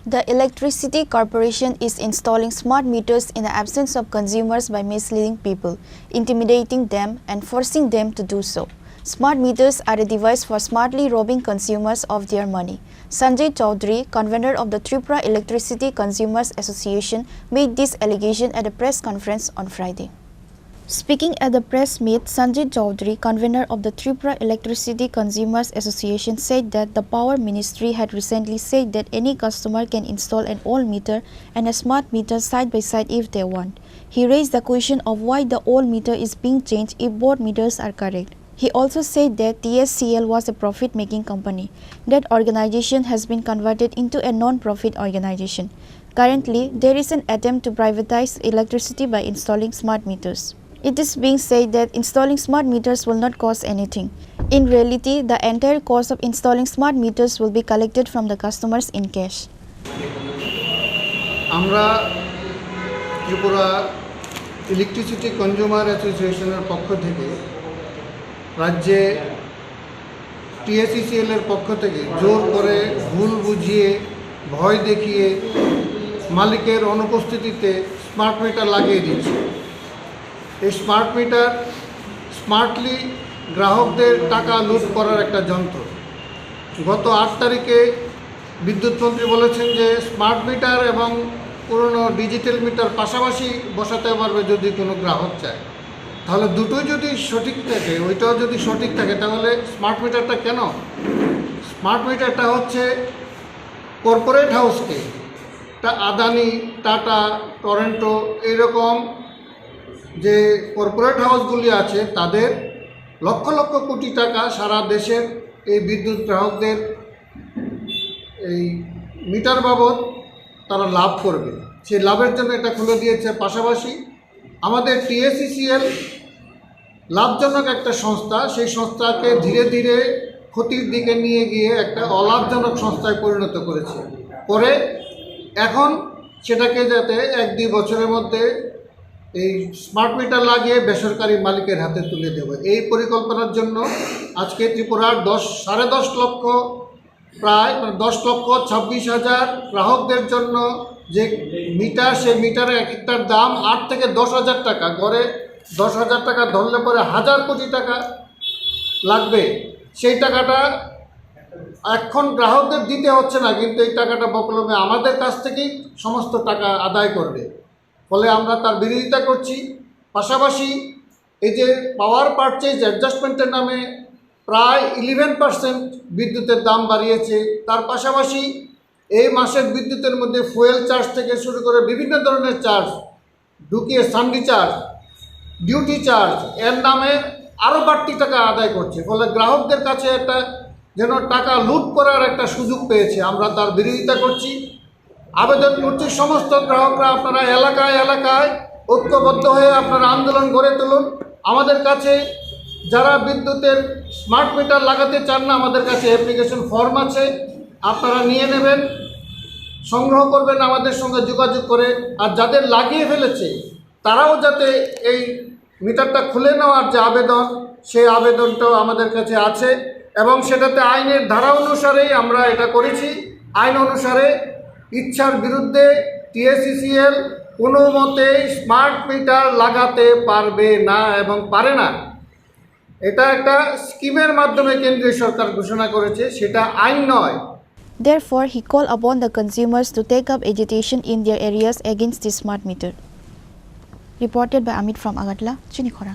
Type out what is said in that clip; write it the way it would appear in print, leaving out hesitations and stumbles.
The Electricity Corporation is installing smart meters in the absence of consumers by misleading people, intimidating them, and forcing them to do so. Smart meters are a device for smartly robbing consumers of their money. Sanjay Chaudhary, convener of the Tripura Electricity Consumers Association, made this allegation at a press conference on Friday. Speaking at the press meet, Sanjay Chaudhary, convener of the Tripura Electricity Consumers Association, said that the Power Ministry had recently said that any customer can install an old meter and a smart meter side by side if they want. He raised the question of why the old meter is being changed if both meters are correct. He also said that TSCL was a profit-making company. That organization has been converted into a non-profit organization. Currently, there is an attempt to privatize electricity by installing smart meters. It is being said that installing smart meters will not cost anything. In reality, the entire cost of installing smart meters will be collected from the customers in cash. আমরা Tripura electricity consumer অ্যাসোসিয়েশনের পক্ষ থেকে রাজ্যে টিএসসিসিএল এর পক্ষ থেকে জোর করে ভুল বুঝিয়ে ভয় দেখিয়ে মালিকের অনুপস্থিতিতে স্মার্ট মিটার লাগিয়ে দিচ্ছে। এই স্মার্ট মিটার স্মার্টলি গ্রাহকদের টাকা লুট করার একটা যন্ত্র। গত 8 তারিখে বিদ্যুৎ মন্ত্রী বলেছেন যে স্মার্ট মিটার এবং পুরনো ডিজিটাল মিটার পাশাপাশি বসাতে পারবে যদি কোনো গ্রাহক চায়। তাহলে দুটোই যদি সঠিক থাকে, ওইটাও যদি সঠিক থাকে, তাহলে স্মার্ট মিটারটা কেন? স্মার্ট মিটারটা হচ্ছে কর্পোরেট হাউসকে, আদানি, টাটা, টরেন্টো এরকম যে কর্পোরেট হাউসগুলি আছে তাদের লক্ষ লক্ষ কোটি টাকা সারা দেশের এই বিদ্যুৎ গ্রাহকদের এই মিটার বাবদ তারা লাভ করবে, সেই লাভের জন্য এটা খুলে দিয়েছে। পাশাপাশি আমাদের টিএসসিসিএল লাভজনক একটা সংস্থা, সেই সংস্থাকে ধীরে ধীরে ক্ষতির দিকে নিয়ে গিয়ে একটা অলাভজনক সংস্থায় পরিণত করেছে। করে এখন সেটাকে যাতে 1-2 বছরের মধ্যে এই স্মার্ট মিটার লাগিয়ে বেসরকারি মালিকের হাতে তুলে দেবে, এই পরিকল্পনার জন্য আজকে ত্রিপুরার 10.5 লক্ষ প্রায় 10,26,000 গ্রাহকদের জন্য যে মিটার, সেই মিটারের এক একটার দাম 8 থেকে 10,000 টাকা, গড়ে 10,000 টাকা ধরলে পরে 1,000 কোটি টাকা লাগবে। সেই টাকাটা এখন গ্রাহকদের দিতে হচ্ছে না, কিন্তু এই টাকাটা বকলমে আমাদের কাছ থেকেই সমস্ত টাকা আদায় করবে। ফলে আমরা তার বিরোধিতা করছি। পাশাপাশি এই যে পাওয়ার পারচেজ অ্যাডজাস্টমেন্টের নামে প্রায় 11% বিদ্যুতের দাম বাড়িয়েছে, তার পাশাপাশি এই মাসের বিদ্যুতের মধ্যে ফুয়েল চার্জ থেকে শুরু করে বিভিন্ন ধরনের চার্জ ঢুকিয়ে সান্ডি চার্জ, ডিউটি চার্জ এর নামে আরও বাড়তি টাকা আদায় করছে। ফলে গ্রাহকদের কাছে একটা যেন টাকা লুট করার একটা সুযোগ পেয়েছে। আমরা তার বিরোধিতা করছি, আবেদন করছি সমস্ত গ্রাহকরা আপনারা এলাকায় এলাকায় ঐক্যবদ্ধ হয়ে আপনারা আন্দোলন গড়ে তুলুন। আমাদের কাছে যারা বিদ্যুতের স্মার্ট মিটার লাগাতে চান না, আমাদের কাছে অ্যাপ্লিকেশন ফর্ম আছে, আপনারা নিয়ে নেবেন, সংগ্রহ করবেন আমাদের সঙ্গে যোগাযোগ করে। আর যাদের লাগিয়ে ফেলেছে তারাও যাতে এই মিটারটা খুলে নেওয়ার যে আবেদন, সেই আবেদনটাও আমাদের কাছে আছে এবং সেটাতে আইনের ধারা অনুসারেই আমরা এটা করেছি। আইন অনুসারে ইচ্ছার বিরুদ্ধে টিএসসিসিএল কোনো মতেই স্মার্ট মিটার লাগাতে পারবে না এবং পারে না। এটা একটা স্কিমের মাধ্যমে কেন্দ্রীয় সরকার ঘোষণা করেছে, সেটা আইন নয়। Therefore, he called upon the consumers to take up agitation in their areas against the smart meter. Reported by Amit from Agatla, Chinikhora.